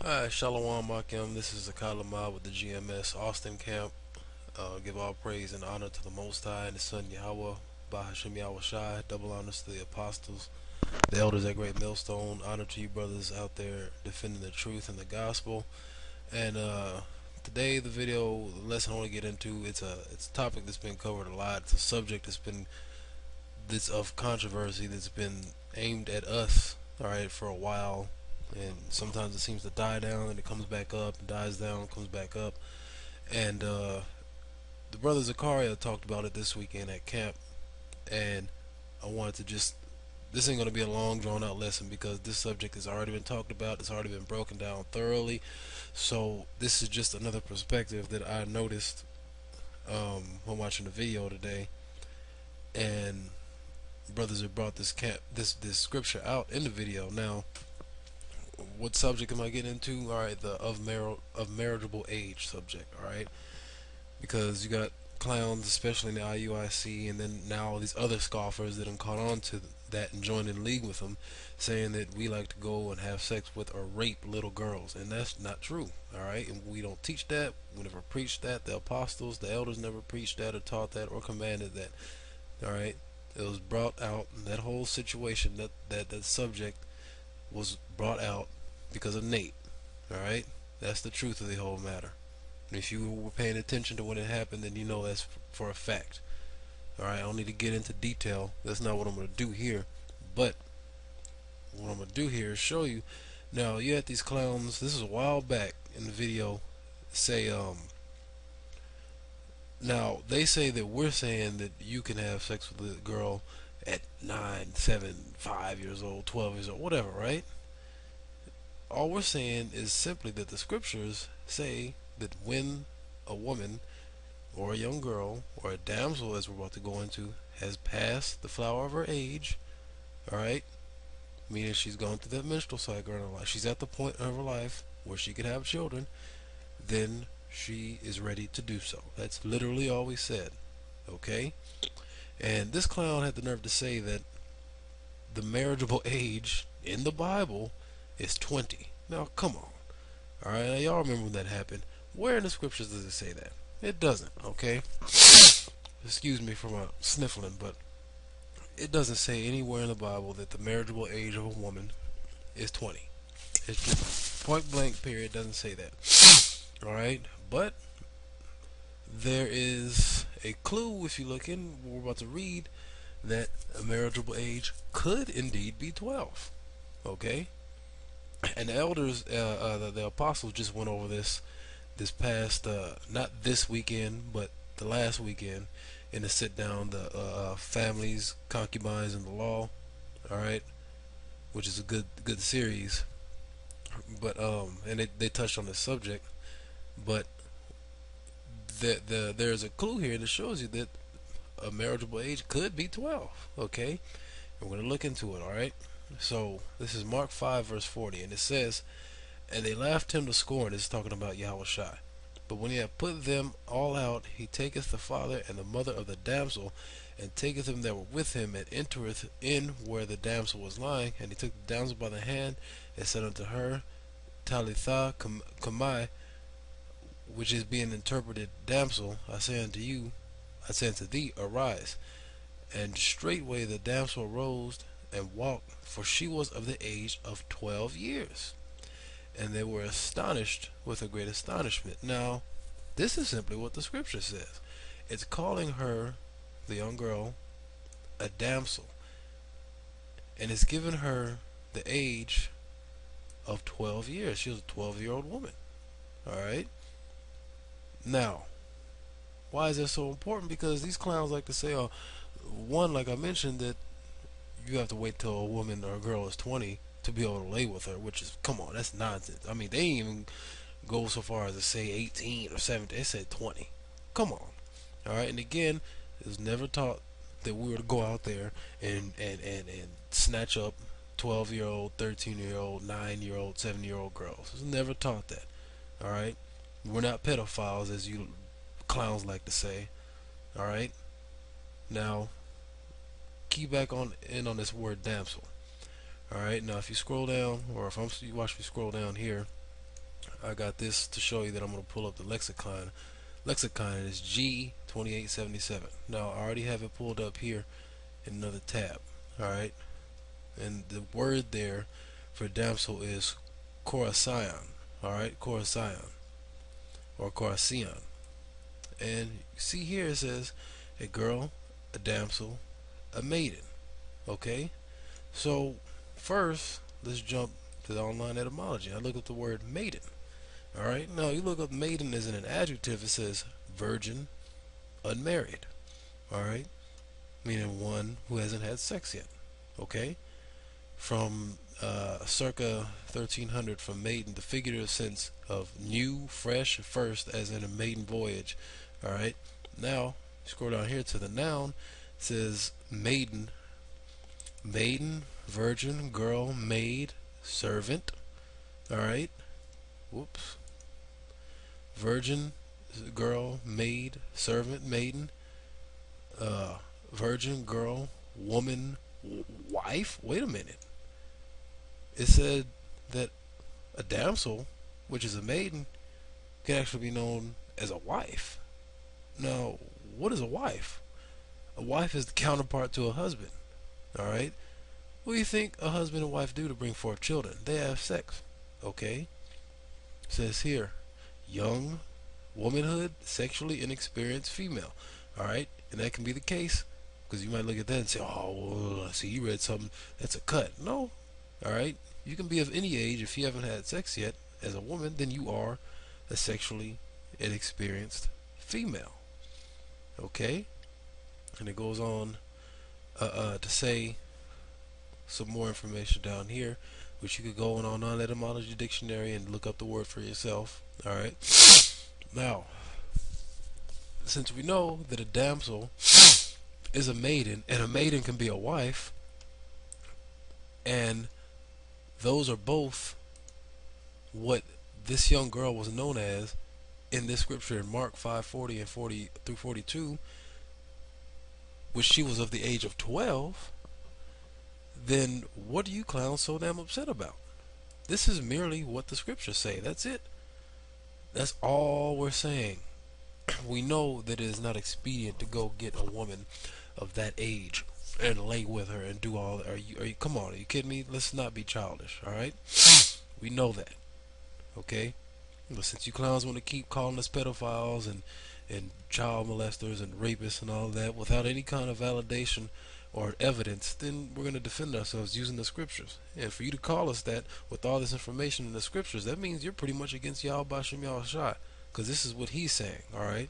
Hi, Shalom Akim. This is Akalama with the GMS Austin Camp. Give all praise and honor to the Most High and His Son Yahweh, Bahashim Yahweh Shai. Double honors to the apostles, the elders at Great Millstone. Honor to you brothers out there defending the truth and the gospel. And today, the lesson I want to get into, it's a topic that's been covered a lot. It's a subject that's of controversy that's been aimed at us, all right, for a while. And sometimes it seems to die down and it comes back up, and dies down, comes back up. And the brother Zakaria talked about it this weekend at camp, and I wanted to just this ain't going to be a long drawn out lesson because this subject has already been talked about, it's already been broken down thoroughly. So this is just another perspective that I noticed when watching the video today. And brothers have brought this scripture out in the video. Now, what subject am I getting into? All right, the of marriageable age subject. All right, because you got clowns, especially in the IUIC, and then now these other scoffers that have caught on to that and joined in league with them, saying that we like to go and have sex with or rape little girls, and that's not true. All right, and we don't teach that. We never preached that. The apostles, the elders, never preached that or taught that or commanded that. All right, it was brought out. That whole situation, that subject was brought out because of Nate. All right, that's the truth of the whole matter. And if you were paying attention to when it happened, then you know that's for a fact. All right, I don't need to get into detail. That's not what I'm going to do here. But what I'm going to do here is show you. Now, you had these clowns. This is a while back in the video. Say, now they say that we're saying that you can have sex with a girl at 9, 7, 5 years old, 12 years old, whatever, right? All we're saying is simply that the scriptures say that when a woman or a young girl or a damsel, as we're about to go into, has passed the flower of her age, all right, meaning she's gone through that menstrual cycle in her life, she's at the point of her life where she could have children, then she is ready to do so. That's literally all we said, okay? And this clown had the nerve to say that the marriageable age in the Bible is 20. Now, come on. All right, now y'all remember when that happened. Where in the scriptures does it say that? It doesn't, okay? Excuse me for my sniffling, but it doesn't say anywhere in the Bible that the marriageable age of a woman is 20. It's just point blank, period, doesn't say that. All right, but there is a clue if you look in what we're about to read that a marriageable age could indeed be 12. Okay, and the elders, the apostles, just went over this past, not this weekend, but the last weekend, in the sit down, the families, concubines, and the law. All right, which is a good series. But and they touched on this subject, but there's a clue here that shows you that a marriageable age could be 12. Okay, and we're gonna look into it. All right. So this is Mark 5 verse 40, and it says, "And they laughed him to scorn." This is talking about Yahweh Shai. "But when he had put them all out, he taketh the father and the mother of the damsel, and taketh them that were with him, and entereth in where the damsel was lying. And he took the damsel by the hand, and said unto her, Talitha Kamai, which is being interpreted, Damsel, I say unto thee, arise. And straightway the damsel arose and walked, for she was of the age of 12 years. And they were astonished with a great astonishment." Now, this is simply what the scripture says. It's calling her, the young girl, a damsel, and it's giving her the age of 12 years. She was a 12-year-old woman. Alright? Now, why is that so important? Because these clowns like to say, oh, one, like I mentioned, that you have to wait till a woman or a girl is 20 to be able to lay with her, which is, come on, that's nonsense. I mean, they ain't even go so far as to say 18 or 17. They said 20. Come on. Alright, and again, it was never taught that we were to go out there and snatch up 12-year-old, 13-year-old, 9-year-old, 7-year-old girls. It was never taught that. Alright? We're not pedophiles, as you clowns like to say. Alright? Now, key back on in on this word damsel. Alright, now if you scroll down, or if you watch me scroll down here, I got this to show you that I'm going to pull up the lexicon. Lexicon is G2877. Now I already have it pulled up here in another tab. Alright, and the word there for damsel is Khorasan. Alright, Khorasan or Khorasan. And you see here it says a girl, a damsel, a maiden. Okay, so first let's jump to the online etymology. I look up the word maiden. Alright, now you look up maiden as in an adjective, it says virgin, unmarried. Alright, meaning one who hasn't had sex yet. Okay, from circa 1300, from maiden, the figurative sense of new, fresh, first, as in a maiden voyage. Alright, now scroll down here to the noun. It says maiden, maiden, virgin, girl, maid, servant. Alright, whoops. Virgin, girl, maid, servant, maiden, virgin, girl, woman, wife. Wait a minute. It said that a damsel, which is a maiden, can actually be known as a wife. Now, what is a wife? A wife is the counterpart to a husband. Alright? What do you think a husband and wife do to bring forth children? They have sex. Okay? It says here, young, womanhood, sexually inexperienced female. Alright? And that can be the case, because you might look at that and say, oh, well, I see you read something, that's a cut. No. Alright? You can be of any age. If you haven't had sex yet as a woman, then you are a sexually inexperienced female. Okay? And it goes on to say some more information down here, which you could go on non-etymology dictionary and look up the word for yourself. Alright? Now, since we know that a damsel is a maiden, and a maiden can be a wife, and those are both what this young girl was known as in this scripture in Mark 5:40 and 40 through 42, which she was of the age of 12, then what are you clowns so damn upset about? This is merely what the scriptures say. That's it. That's all we're saying. We know that it is not expedient to go get a woman of that age and lay with her and do all that. Are you come on, are you kidding me? Let's not be childish, alright? We know that. Okay? But since you clowns want to keep calling us pedophiles and child molesters and rapists and all that without any kind of validation or evidence, then we're going to defend ourselves using the scriptures. And for you to call us that with all this information in the scriptures, that means you're pretty much against Yahweh Shem Yahweh Shai, because this is what he's saying. Alright?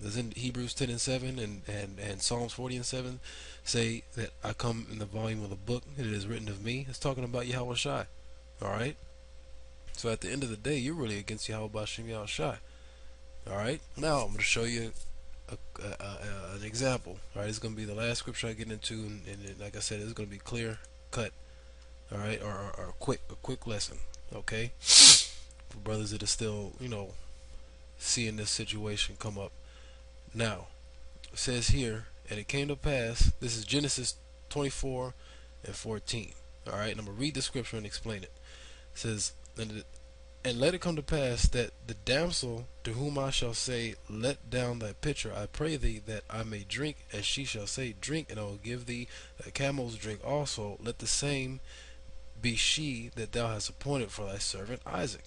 Doesn't Hebrews 10 and 7 and Psalms 40 and 7 say that I come in the volume of the book and it is written of me? It's talking about Yahweh Shai. Alright? So at the end of the day, you're really against Yahweh Shem Yahweh Shai. Alright? Now I'm going to show you an example. Alright? It's going to be the last scripture I get into, and like I said, it's going to be clear cut. Alright? Or a quick lesson. Okay? For brothers that are still, seeing this situation come up. Now, it says here, and it came to pass, this is Genesis 24 and 14. Alright, and I'm going to read the scripture and explain it. It says, and let it come to pass that the damsel to whom I shall say, let down thy pitcher, I pray thee, that I may drink, and she shall say, drink, and I will give thee a camel's drink also, let the same be she that thou hast appointed for thy servant Isaac.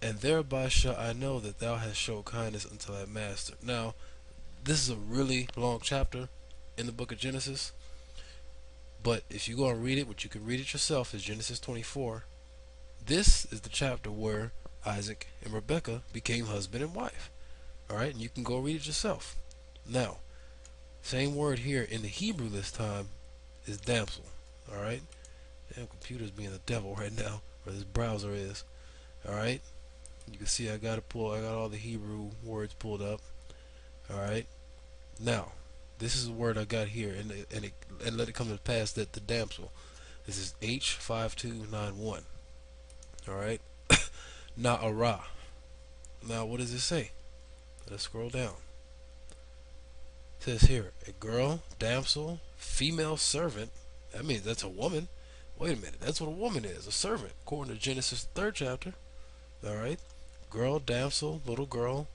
And thereby shall I know that thou hast showed kindness unto thy master. Now, this is a really long chapter in the book of Genesis, but if you go and read it, which you can read it yourself, is Genesis 24. This is the chapter where Isaac and Rebekah became husband and wife. Alright, and you can go read it yourself. Now, same word here in the Hebrew this time is damsel. Alright, damn, computer's being the devil right now, or this browser is. Alright, you can see I got all the Hebrew words pulled up. Alright, now this is the word I got here, and let it come to pass that the damsel, this is H5291. Alright, Na'ara. Now what does it say? Let's scroll down. It says here, a girl, damsel, female servant. That means that's a woman. Wait a minute, that's what a woman is, a servant, according to Genesis 3rd chapter. Alright? Girl, damsel, little girl,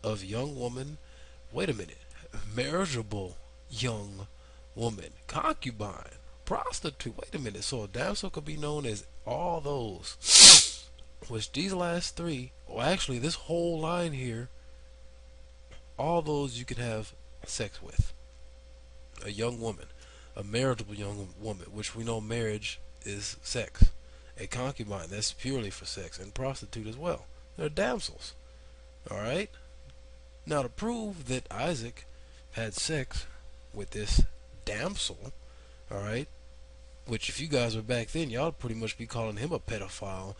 of young woman. Wait a minute. Marriageable young woman. Concubine. Prostitute. Wait a minute. So a damsel could be known as all those. Which these last three, or actually this whole line here, all those you can have sex with. A young woman. A marriageable young woman, which we know marriage is sex. A concubine, that's purely for sex. And prostitute as well. They're damsels. Alright? Now to prove that Isaac had sex with this damsel, alright, which if you guys were back then, y'all would pretty much be calling him a pedophile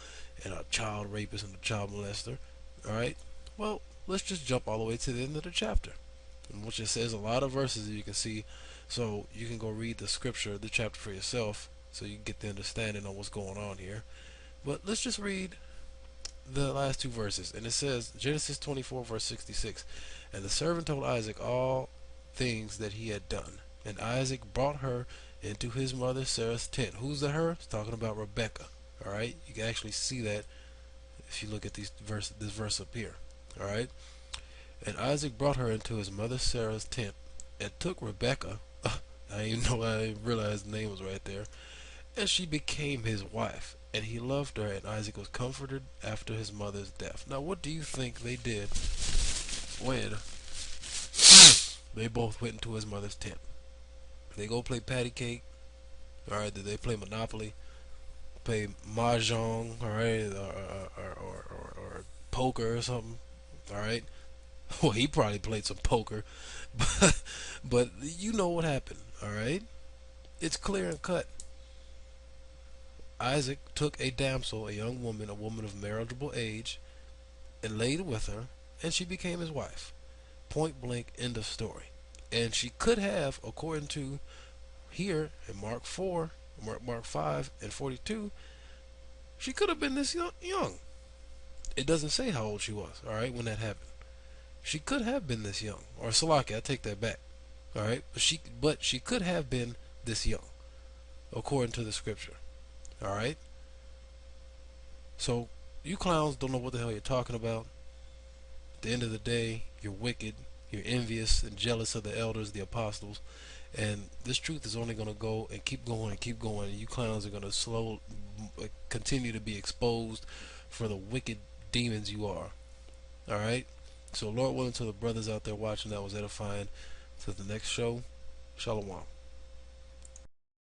and a child rapist and a child molester, alright? Well, let's just jump all the way to the end of the chapter, which it says a lot of verses that you can see, so you can go read the scripture, the chapter for yourself, so you can get the understanding on what's going on here. But let's just read the last two verses, and it says Genesis 24 verse 66, and the servant told Isaac all things that he had done, and Isaac brought her into his mother Sarah's tent. Who's the her? It's talking about Rebecca. Alright, you can actually see that if you look at this verse up here. Alright, and Isaac brought her into his mother Sarah's tent and took Rebecca. I didn't realize the name was right there. And she became his wife, and he loved her, and Isaac was comforted after his mother's death. Now, what do you think they did when they both went into his mother's tent? They go play patty cake? Alright, did they play Monopoly? Play Mahjong? Alright, or poker or something? Alright? Well, he probably played some poker, but you know what happened, alright? It's clear and cut. Isaac took a damsel, a young woman, a woman of marriageable age, and laid with her, and she became his wife. Point blank, end of story. And she could have, according to here in Mark 4, Mark 5 and 42, she could have been this young. It doesn't say how old she was, alright, when that happened. She could have been this young. Or Salaki, I take that back. Alright, but she could have been this young, according to the scripture. Alright? So, you clowns don't know what the hell you're talking about. At the end of the day, you're wicked, you're envious and jealous of the elders, the apostles, and this truth is only going to go and keep going and keep going, and you clowns are going to continue to be exposed for the wicked demons you are. Alright? So, Lord willing, to the brothers out there watching, that was edifying. To the next show, Shalom.